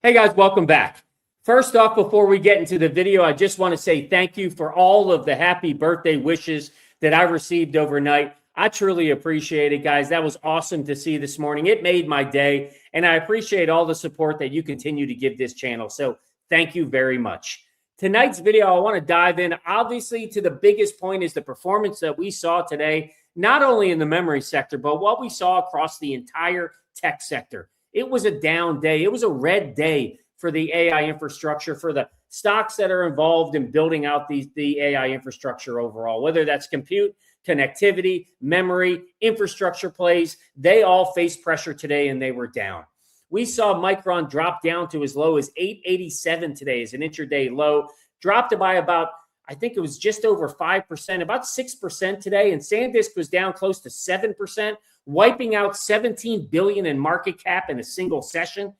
Hey guys, welcome back. First off, before we get into the video, I just want to say thank you for all of the happy birthday wishes that I received overnight. I truly appreciate it, guys. That was awesome to see this morning. It made my day, and I appreciate all the support that you continue to give this channel. So thank you very much. Tonight's video, I want to dive in, obviously, to the biggest point is the performance that we saw today, not only in the memory sector, but what we saw across the entire tech sector. It was a down day. It was a red day for the AI infrastructure, for the stocks that are involved in building out the AI infrastructure overall, whether that's compute, connectivity, memory, infrastructure plays. They all faced pressure today and they were down. We saw Micron drop down to as low as 887 today as an intraday low, dropped by about, I think it was just over 5%, about 6% today. And SanDisk was down close to 7%, wiping out 17 billion in market cap in a single session.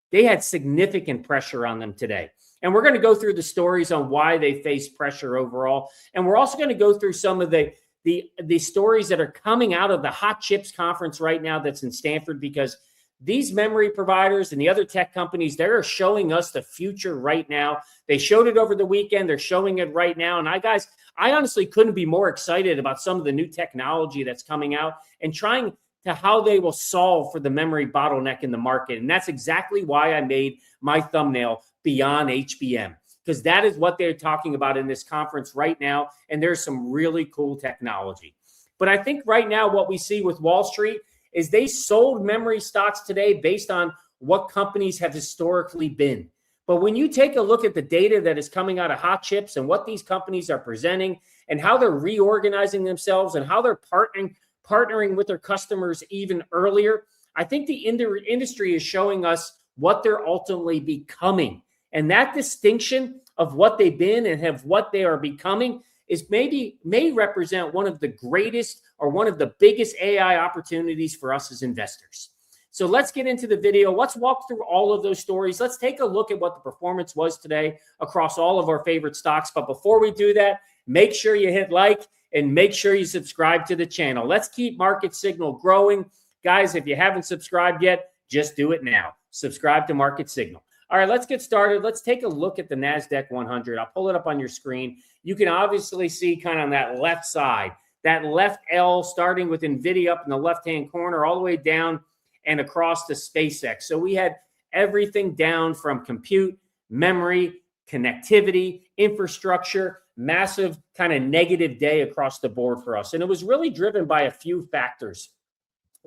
They had significant pressure on them today. And we're going to go through the stories on why they face pressure overall. And we're also going to go through some of the stories that are coming out of the Hot Chips conference right now that's in Stanford, because these memory providers and the other tech companies, they're showing us the future right now. They showed it over the weekend. They're showing it right now. And I honestly couldn't be more excited about some of the new technology that's coming out and trying to how they will solve for the memory bottleneck in the market. And that's exactly why I made my thumbnail Beyond HBM, because that is what they're talking about in this conference right now. And there's some really cool technology. But I think right now what we see with Wall Street is they sold memory stocks today based on what companies have historically been. But when you take a look at the data that is coming out of Hot Chips and what these companies are presenting and how they're reorganizing themselves and how they're partnering with their customers even earlier, I think the industry is showing us what they're ultimately becoming. And that distinction of what they've been and have what they are becoming is may represent one of the greatest or one of the biggest AI opportunities for us as investors. So let's get into the video. Let's walk through all of those stories. Let's take a look at what the performance was today across all of our favorite stocks. But before we do that, make sure you hit like and make sure you subscribe to the channel. Let's keep Market Signal growing. Guys, if you haven't subscribed yet, just do it now. Subscribe to Market Signal. All right, let's get started. Let's take a look at the NASDAQ 100. I'll pull it up on your screen. You can obviously see kind of on that left side, that left L starting with NVIDIA up in the left-hand corner all the way down and across to SpaceX. So we had everything down from compute, memory, connectivity, infrastructure, massive kind of negative day across the board for us. And it was really driven by a few factors,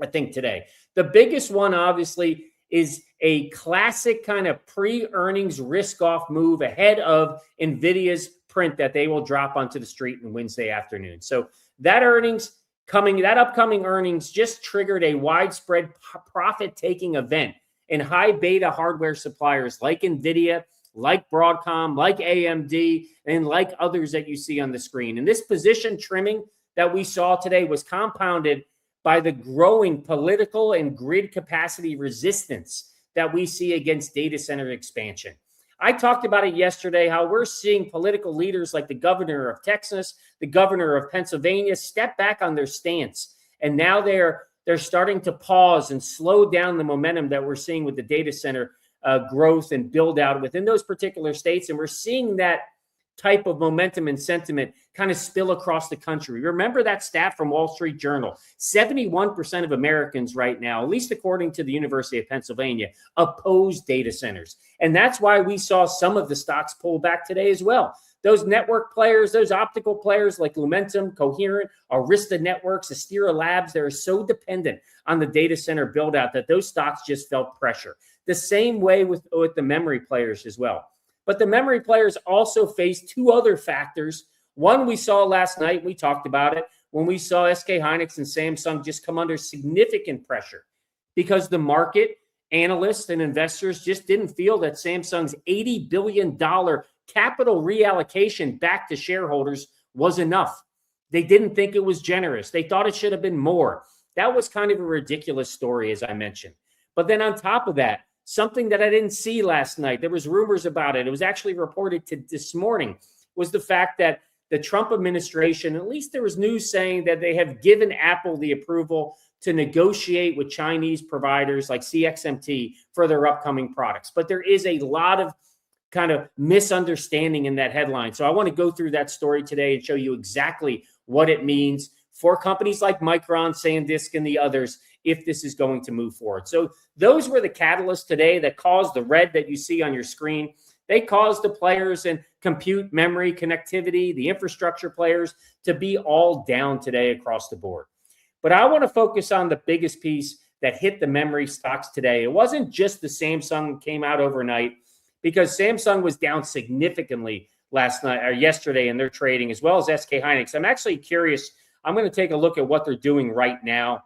I think, today. The biggest one, obviously, is a classic kind of pre-earnings risk-off move ahead of NVIDIA's print that they will drop onto the street on Wednesday afternoon. So that upcoming earnings just triggered a widespread profit-taking event in high beta hardware suppliers like NVIDIA, like Broadcom, like AMD, and like others that you see on the screen. And this position trimming that we saw today was compounded by the growing political and grid capacity resistance that we see against data center expansion. I talked about it yesterday, how we're seeing political leaders like the governor of Texas, the governor of Pennsylvania step back on their stance. And now they're starting to pause and slow down the momentum that we're seeing with the data center growth and build out within those particular states. And we're seeing that type of momentum and sentiment kind of spill across the country. Remember that stat from Wall Street Journal, 71% of Americans right now, at least according to the University of Pennsylvania, oppose data centers. And that's why we saw some of the stocks pull back today as well. Those network players, those optical players like Lumentum, Coherent, Arista Networks, Astera Labs, they're so dependent on the data center build out that those stocks just felt pressure. The same way with the memory players as well. But the memory players also face two other factors. One we saw last night, we talked about it, when we saw SK Hynix and Samsung just come under significant pressure because the market, analysts and investors just didn't feel that Samsung's $80 billion capital reallocation back to shareholders was enough. They didn't think it was generous. They thought it should have been more. That was kind of a ridiculous story, as I mentioned. But then on top of that, something that I didn't see last night, there was rumors about it. It was actually reported to this morning, was the fact that the Trump administration, at least there was news saying that they have given Apple the approval to negotiate with Chinese providers like CXMT for their upcoming products. But there is a lot of kind of misunderstanding in that headline. So I want to go through that story today and show you exactly what it means for companies like Micron, SanDisk, and the others if this is going to move forward. So those were the catalysts today that caused the red that you see on your screen. They caused the players in compute, memory, connectivity, the infrastructure players to be all down today across the board. But I want to focus on the biggest piece that hit the memory stocks today. It wasn't just the Samsung came out overnight, because Samsung was down significantly last night or yesterday in their trading, as well as SK Hynix. I'm actually curious. I'm going to take a look at what they're doing right now,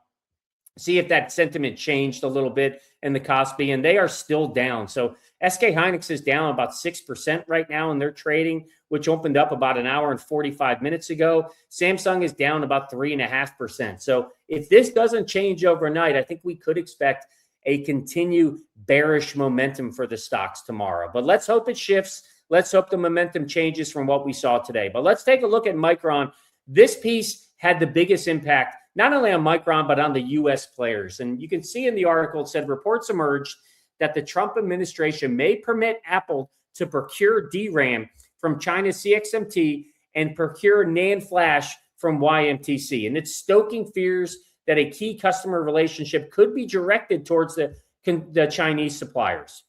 see if that sentiment changed a little bit in the Kospi, and they are still down. So SK Hynix is down about 6% right now in their trading, which opened up about an hour and 45 minutes ago. Samsung is down about 3.5%. So if this doesn't change overnight, I think we could expect a continued bearish momentum for the stocks tomorrow. But let's hope it shifts. Let's hope the momentum changes from what we saw today. But let's take a look at Micron. This piece had the biggest impact, not only on Micron, but on the U.S. players. And you can see in the article, it said reports emerged that the Trump administration may permit Apple to procure DRAM from China's CXMT and procure NAND flash from YMTC. And it's stoking fears that a key customer relationship could be directed towards the Chinese suppliers.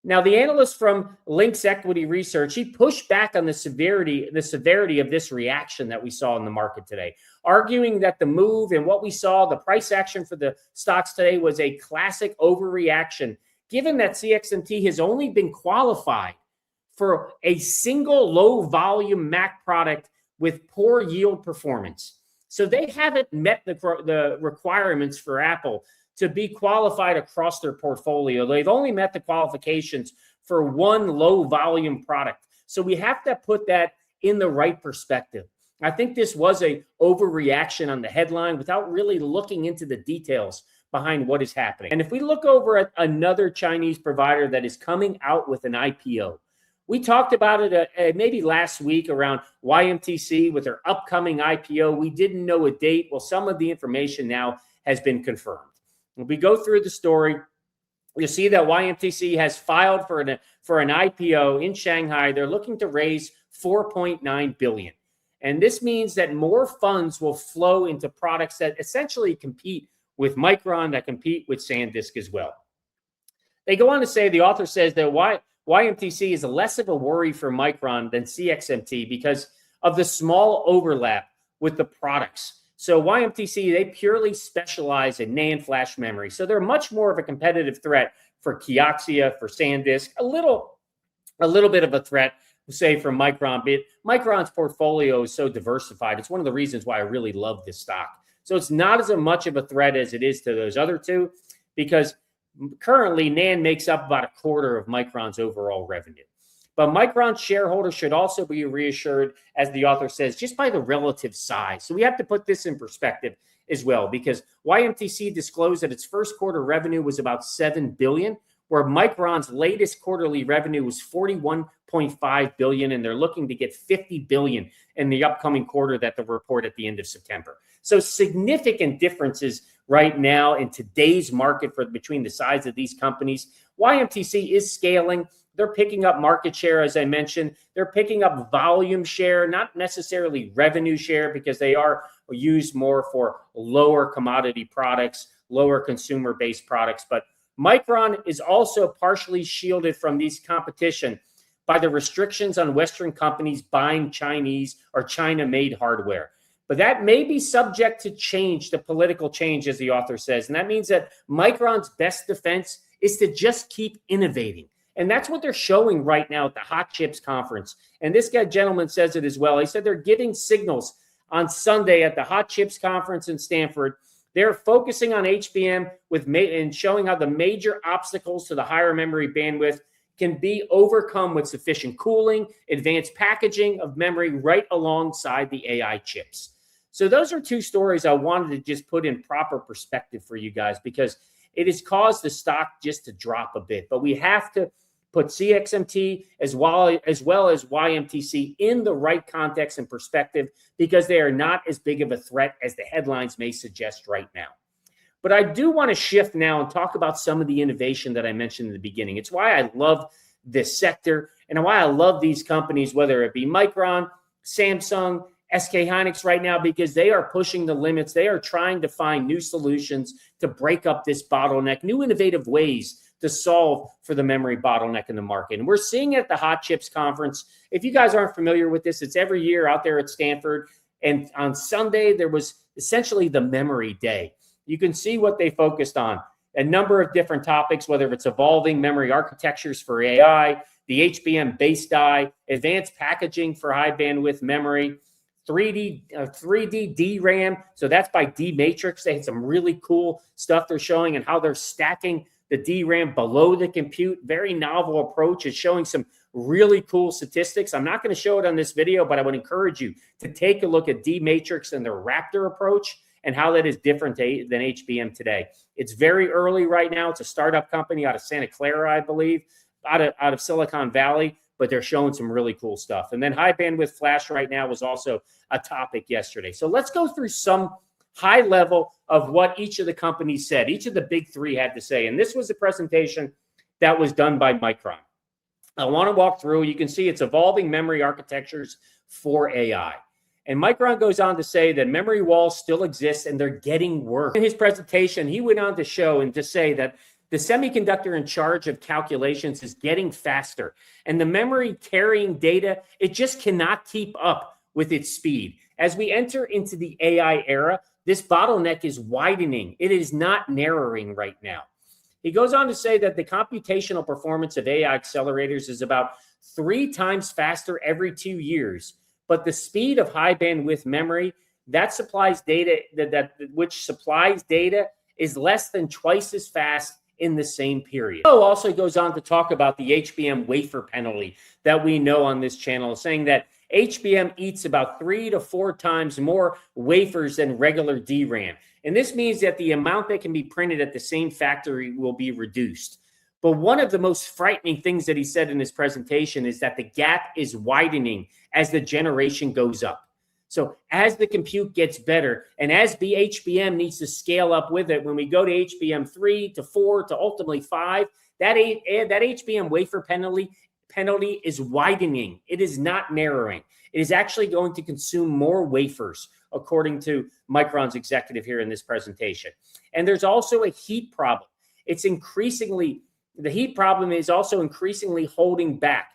Now, the analyst from Lynx Equity Research, he pushed back on the severity of this reaction that we saw in the market today, arguing that the move and what we saw, the price action for the stocks today, was a classic overreaction, given that CXMT has only been qualified for a single low-volume Mac product with poor yield performance. So they haven't met the requirements for Apple to be qualified across their portfolio. They've only met the qualifications for one low-volume product. So we have to put that in the right perspective. I think this was a overreaction on the headline without really looking into the details behind what is happening. And if we look over at another Chinese provider that is coming out with an IPO, we talked about it maybe last week around YMTC with their upcoming IPO. We didn't know a date. Well, some of the information now has been confirmed. When we go through the story, you'll see that YMTC has filed for an IPO in Shanghai. They're looking to raise $4.9 billion. And this means that more funds will flow into products that essentially compete with Micron, that compete with SanDisk as well. They go on to say, the author says that YMTC is less of a worry for Micron than CXMT because of the small overlap with the products. So YMTC, they purely specialize in NAND flash memory. So they're much more of a competitive threat for Kioxia, for SanDisk, a little bit of a threat, say, for Micron. But Micron's portfolio is so diversified. It's one of the reasons why I really love this stock. So it's not as much of a threat as it is to those other two, because currently NAND makes up about a quarter of Micron's overall revenue. But Micron shareholders should also be reassured, as the author says, just by the relative size. So we have to put this in perspective as well, because YMTC disclosed that its first quarter revenue was about $7 billion, where Micron's latest quarterly revenue was $41.5 billion, and they're looking to get $50 billion in the upcoming quarter that they'll report at the end of September. So significant differences right now in today's market between the size of these companies. YMTC is scaling. They're picking up market share, as I mentioned. They're picking up volume share, not necessarily revenue share, because they are used more for lower commodity products, lower consumer-based products. But Micron is also partially shielded from these competition by the restrictions on Western companies buying Chinese or China-made hardware. But that may be subject to change, to political change, as the author says. And that means that Micron's best defense is to just keep innovating. And that's what they're showing right now at the Hot Chips conference. And this gentleman says it as well. He said they're giving signals on Sunday at the Hot Chips conference in Stanford. They're focusing on HBM and showing how the major obstacles to the higher memory bandwidth can be overcome with sufficient cooling, advanced packaging of memory right alongside the AI chips. So those are two stories I wanted to just put in proper perspective for you guys, because it has caused the stock just to drop a bit. But we have to put CXMT as well as YMTC in the right context and perspective, because they are not as big of a threat as the headlines may suggest right now. But I do want to shift now and talk about some of the innovation that I mentioned in the beginning. It's why I love this sector and why I love these companies, whether it be Micron, Samsung, SK Hynix right now, because they are pushing the limits. They are trying to find new solutions to break up this bottleneck, new innovative ways to solve for the memory bottleneck in the market. And we're seeing it at the Hot Chips Conference. If you guys aren't familiar with this, it's every year out there at Stanford. And on Sunday, there was essentially the memory day. You can see what they focused on. A number of different topics, whether it's evolving memory architectures for AI, the HBM base die, advanced packaging for high bandwidth memory, 3D DRAM. So that's by D Matrix. They had some really cool stuff they're showing and how they're stacking the DRAM below the compute. Very novel approach. It's showing some really cool statistics. I'm not going to show it on this video, but I would encourage you to take a look at D Matrix and their Raptor approach and how that is different than HBM today. It's very early right now. It's a startup company out of Santa Clara, I believe, out of Silicon Valley, but they're showing some really cool stuff. And then high bandwidth flash right now was also a topic yesterday. So let's go through some high level of what each of the companies said. Each of the big three had to say. And this was a presentation that was done by Micron. I want to walk through. You can see it's evolving memory architectures for AI. And Micron goes on to say that memory walls still exist and they're getting worse. In his presentation, he went on to show and to say that the semiconductor in charge of calculations is getting faster. And the memory carrying data, it just cannot keep up with its speed. As we enter into the AI era, this bottleneck is widening. It is not narrowing right now. He goes on to say that the computational performance of AI accelerators is about 3 times faster every 2 years. But the speed of high bandwidth memory that supplies data, which supplies data, is less than twice as fast in the same period. He also goes on to talk about the HBM wafer penalty that we know on this channel, saying that HBM eats about 3 to 4 times more wafers than regular DRAM. And this means that the amount that can be printed at the same factory will be reduced. But one of the most frightening things that he said in his presentation is that the gap is widening as the generation goes up. So as the compute gets better and as the HBM needs to scale up with it, when we go to HBM 3 to 4 to ultimately 5, that HBM wafer penalty is widening. It is not narrowing. It is actually going to consume more wafers, according to Micron's executive here in this presentation. And there's also a heat problem. The heat problem is also increasingly holding back.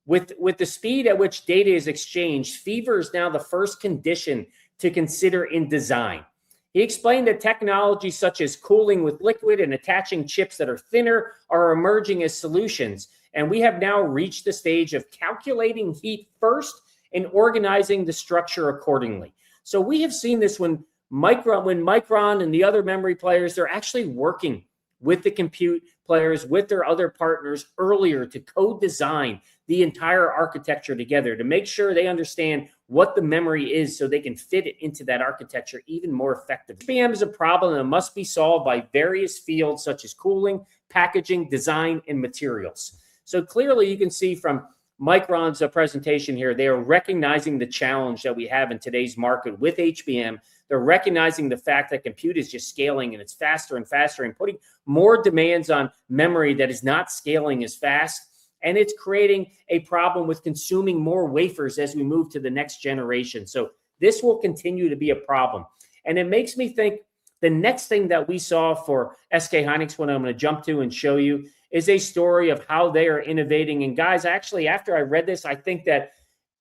With the speed at which data is exchanged, fever is now the first condition to consider in design. He explained that technologies such as cooling with liquid and attaching chips that are thinner are emerging as solutions. And we have now reached the stage of calculating heat first and organizing the structure accordingly. So we have seen this when Micron and the other memory players, they're actually working with the compute players, with their other partners earlier to co-design the entire architecture together to make sure they understand what the memory is so they can fit it into that architecture even more effectively. HBM is a problem that must be solved by various fields such as cooling, packaging, design, and materials. So clearly you can see from Micron's presentation here, they are recognizing the challenge that we have in today's market with HBM. They're recognizing the fact that compute is just scaling and it's faster and faster and putting more demands on memory that is not scaling as fast. And it's creating a problem with consuming more wafers as we move to the next generation. So this will continue to be a problem. And it makes me think the next thing that we saw for SK Hynix, what I'm going to jump to and show you, is a story of how they are innovating. And guys, actually, after I read this, I think that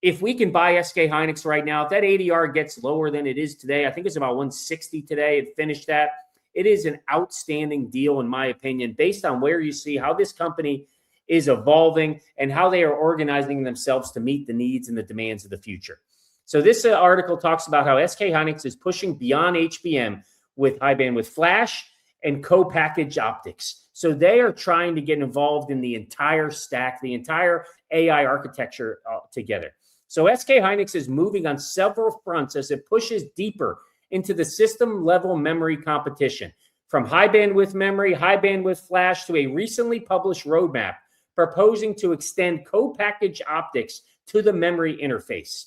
if we can buy SK Hynix right now, if that ADR gets lower than it is today, I think it's about 160 today, it finished that. It is an outstanding deal, in my opinion, based on where you see how this company is evolving and how they are organizing themselves to meet the needs and the demands of the future. So this article talks about how SK Hynix is pushing beyond HBM with high bandwidth flash and co-packaged optics. So they are trying to get involved in the entire stack, the entire AI architecture together. So SK Hynix is moving on several fronts as it pushes deeper into the system-level memory competition, from high bandwidth memory, high bandwidth flash, to a recently published roadmap proposing to extend co-packaged optics to the memory interface.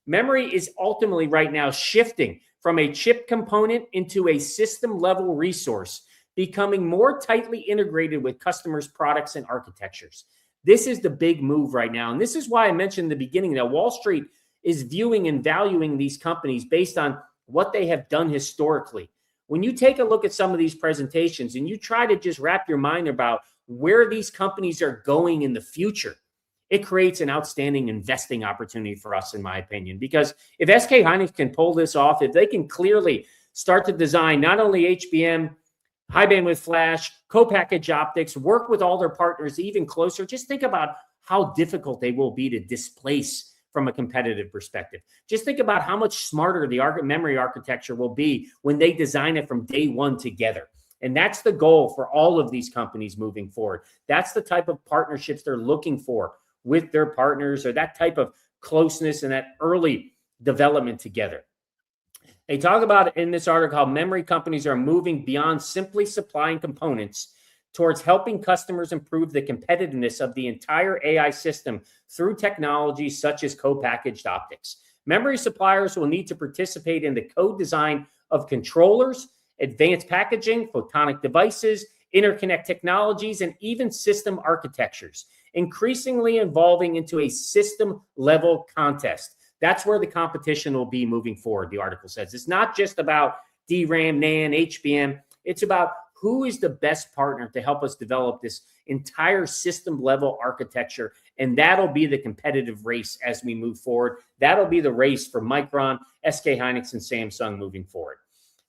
Memory is ultimately right now shifting from a chip component into a system level resource, becoming more tightly integrated with customers' products and architectures. This is the big move right now. And this is why I mentioned in the beginning that Wall Street is viewing and valuing these companies based on what they have done historically. When you take a look at some of these presentations and you try to just wrap your mind about where these companies are going in the future, it creates an outstanding investing opportunity for us, in my opinion. Because if SK Hynix can pull this off, if they can clearly start to design not only HBM, high bandwidth flash, co-packaged optics, work with all their partners even closer, just think about how difficult they will be to displace from a competitive perspective. Just think about how much smarter the memory architecture will be when they design it from day one together. And that's the goal for all of these companies moving forward. That's the type of partnerships they're looking for with their partners, or that type of closeness and that early development together. They talk about in this article how memory companies are moving beyond simply supplying components towards helping customers improve the competitiveness of the entire AI system through technologies such as co-packaged optics. Memory suppliers will need to participate in the co-design of controllers, advanced packaging, photonic devices, interconnect technologies, and even system architectures, increasingly evolving into a system-level contest. That's where the competition will be moving forward, the article says. It's not just about DRAM, NAND, HBM. It's about who is the best partner to help us develop this entire system-level architecture, and that'll be the competitive race as we move forward. That'll be the race for Micron, SK Hynix, and Samsung moving forward.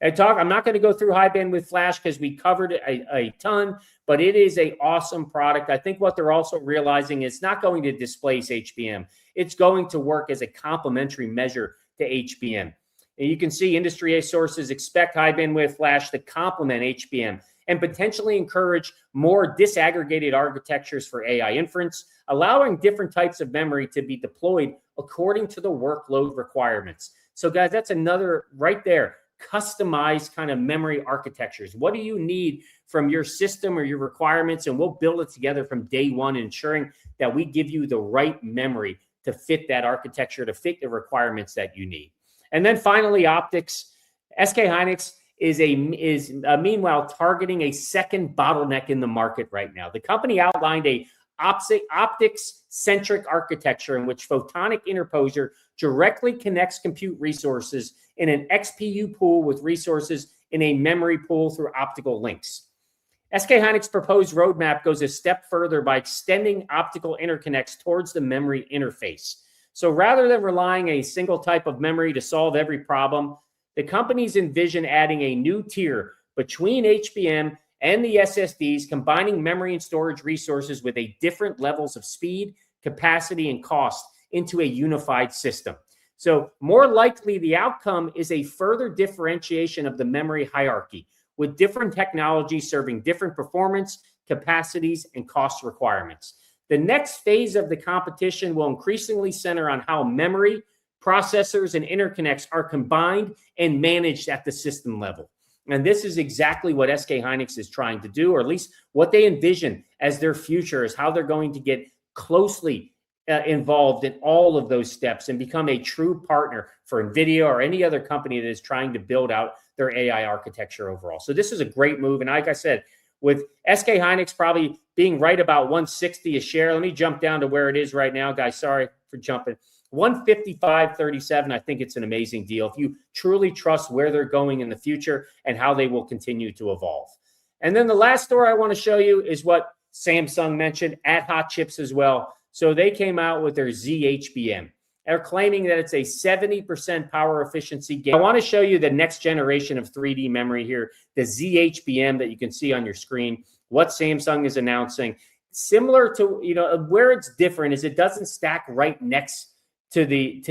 I'm not going to go through high bandwidth flash because we covered it a ton, but it is an awesome product. I think what they're also realizing is it's not going to displace HBM. It's going to work as a complementary measure to HBM. And you can see industry sources expect high bandwidth flash to complement HBM and potentially encourage more disaggregated architectures for AI inference, allowing different types of memory to be deployed according to the workload requirements. So guys, that's another right there. Customized kind of memory architectures. What do you need from your system or your requirements? And we'll build it together from day one, ensuring that we give you the right memory to fit that architecture, to fit the requirements that you need. And then finally, optics. SK Hynix is meanwhile targeting a second bottleneck in the market right now. The company outlined a optics-centric architecture in which photonic interposer directly connects compute resources in an XPU pool with resources in a memory pool through optical links. SK Hynix proposed roadmap goes a step further by extending optical interconnects towards the memory interface. So rather than relying on a single type of memory to solve every problem, the companies envision adding a new tier between HBM and the SSDs, combining memory and storage resources with a different levels of speed, capacity, and cost into a unified system. So more likely, the outcome is a further differentiation of the memory hierarchy, with different technologies serving different performance, capacities, and cost requirements. The next phase of the competition will increasingly center on how memory, processors, and interconnects are combined and managed at the system level. And this is exactly what SK Hynix is trying to do, or at least what they envision as their future, is how they're going to get closely involved in all of those steps and become a true partner for NVIDIA or any other company that is trying to build out their AI architecture overall. So this is a great move. And like I said, with SK Hynix probably being right about 160 a share, let me jump down to where it is right now, guys. Sorry for jumping. 155.37. I think it's an amazing deal if you truly trust where they're going in the future and how they will continue to evolve. And then the last story I want to show you is what Samsung mentioned at Hot Chips as well. So they came out with their zHBM. They're claiming that it's a 70% power efficiency gain. I want to show you the next generation of 3D memory here, the zHBM that you can see on your screen, what Samsung is announcing. Similar to, where it's different is it doesn't stack right next to the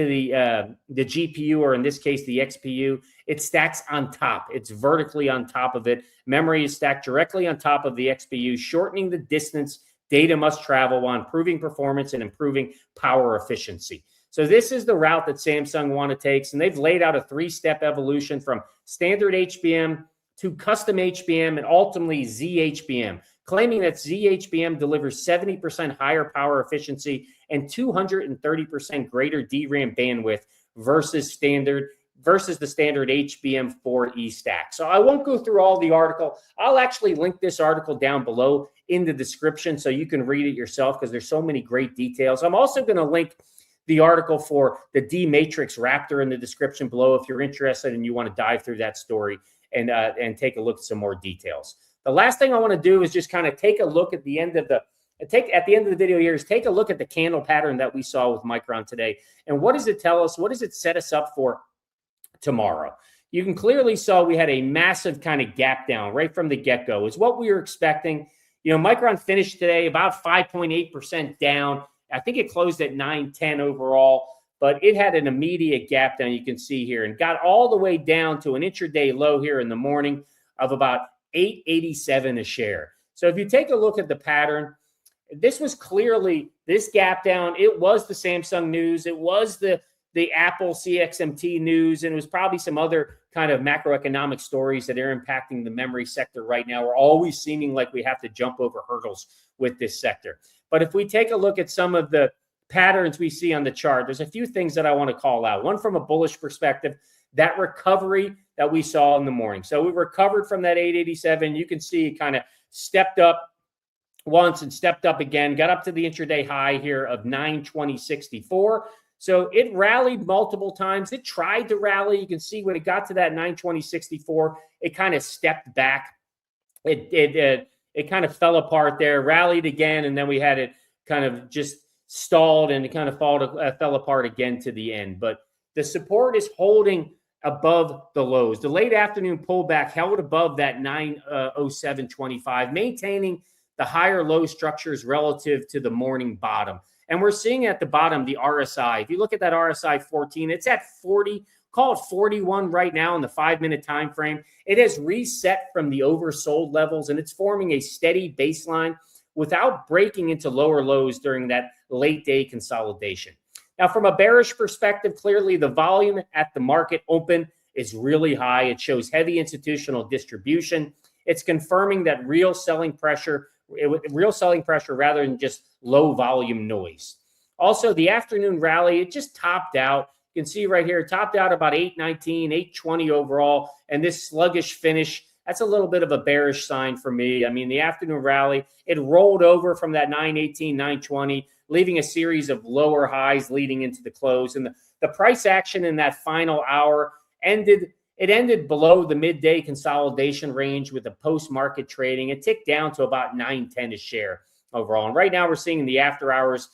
GPU, or in this case, the XPU. It stacks on top. It's vertically on top of it. Memory is stacked directly on top of the XPU, shortening the distance data must travel while improving performance and improving power efficiency. So this is the route that Samsung want to take, and they've laid out a three-step evolution from standard HBM to custom HBM and ultimately zHBM, claiming that zHBM delivers 70% higher power efficiency and 230% greater DRAM bandwidth versus standard versus the standard HBM4E stack. So I won't go through all the article. I'll actually link this article down below in the description so you can read it yourself because there's so many great details. I'm also going to link the article for the D-Matrix Raptor in the description below if you're interested and you want to dive through that story and take a look at some more details. The last thing I want to do is just kind of take a look at the end of the video here is take a look at the candle pattern that we saw with Micron today. And what does it tell us? What does it set us up for tomorrow? You can clearly saw we had a massive kind of gap down right from the get-go. Is what we were expecting. You know, Micron finished today about 5.8% down. I think it closed at 910 overall, but it had an immediate gap down, you can see here, and got all the way down to an intraday low here in the morning of about 887 a share. So if you take a look at the pattern, this was clearly this gap down. It was the Samsung news. It was the Apple CXMT news, and it was probably some other kind of macroeconomic stories that are impacting the memory sector right now. We're always seeming like we have to jump over hurdles with this sector. But if we take a look at some of the patterns we see on the chart, there's a few things that I want to call out. One, from a bullish perspective, that recovery that we saw in the morning. So we recovered from that 887. You can see it kind of stepped up once and stepped up again, got up to the intraday high here of 920.64. So it rallied multiple times. It tried to rally. You can see when it got to that 920.64, it kind of stepped back. It kind of fell apart there, rallied again, and then we had it kind of just stalled and it kind of fell apart again to the end. But the support is holding above the lows. The late afternoon pullback held above that 907.25, maintaining the higher low structures relative to the morning bottom. And we're seeing at the bottom the RSI. If you look at that RSI 14, it's at 40, call it 41 right now in the 5-minute time frame. It has reset from the oversold levels, and it's forming a steady baseline without breaking into lower lows during that late day consolidation. Now, from a bearish perspective, clearly the volume at the market open is really high. It shows heavy institutional distribution. It's confirming that real selling pressure rather than just low volume noise. Also, the afternoon rally, it just topped out. You can see right here, it topped out about 819, 820 overall, and this sluggish finish, that's a little bit of a bearish sign for me. I mean, the afternoon rally, it rolled over from that 918, 920, leaving a series of lower highs leading into the close. And the price action in that final hour ended below the midday consolidation range with the post-market trading. It ticked down to about 910 a share overall. And right now we're seeing in the after hours,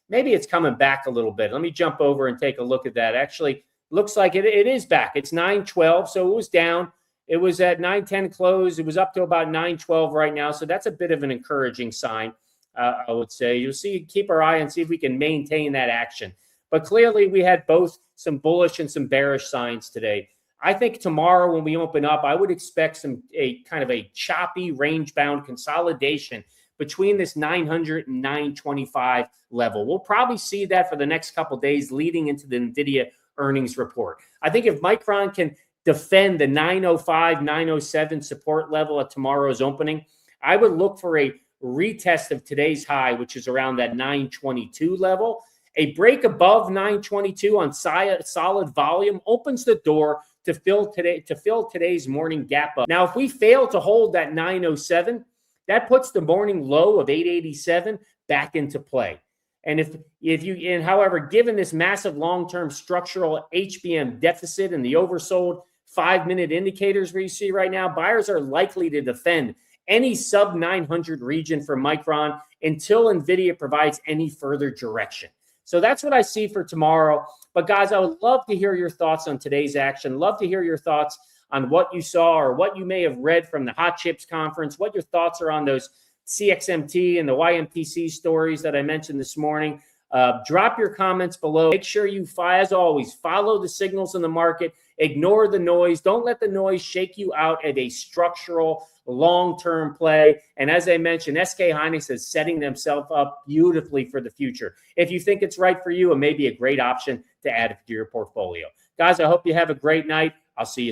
maybe it's coming back a little bit. Let me jump over and take a look at that. Actually, looks like it is back. It's 912, so it was down. It was at 910 close. It was up to about 912 right now. So that's a bit of an encouraging sign, I would say. You'll see, keep our eye and see if we can maintain that action. But clearly we had both some bullish and some bearish signs today. I think tomorrow when we open up, I would expect a kind of a choppy range-bound consolidation between this 900 and 925 level. We'll probably see that for the next couple of days leading into the NVIDIA earnings report. I think if Micron can defend the 905, 907 support level at tomorrow's opening, I would look for a retest of today's high, which is around that 922 level. A break above 922 on solid volume opens the door to fill today's morning gap up. Now, if we fail to hold that 907, that puts the morning low of 887 back into play. And however, given this massive long-term structural HBM deficit and the oversold 5-minute indicators we see right now, buyers are likely to defend any sub 900 region for Micron until NVIDIA provides any further direction. So that's what I see for tomorrow. But guys, I would love to hear your thoughts on today's action. Love to hear your thoughts on what you saw or what you may have read from the Hot Chips conference, what your thoughts are on those CXMT and the YMTC stories that I mentioned this morning. Drop your comments below. Make sure you, as always, follow the signals in the market. Ignore the noise. Don't let the noise shake you out at a structural long-term play. And as I mentioned, SK Hynix is setting themselves up beautifully for the future. If you think it's right for you, it may be a great option to add to your portfolio. Guys, I hope you have a great night. I'll see you soon.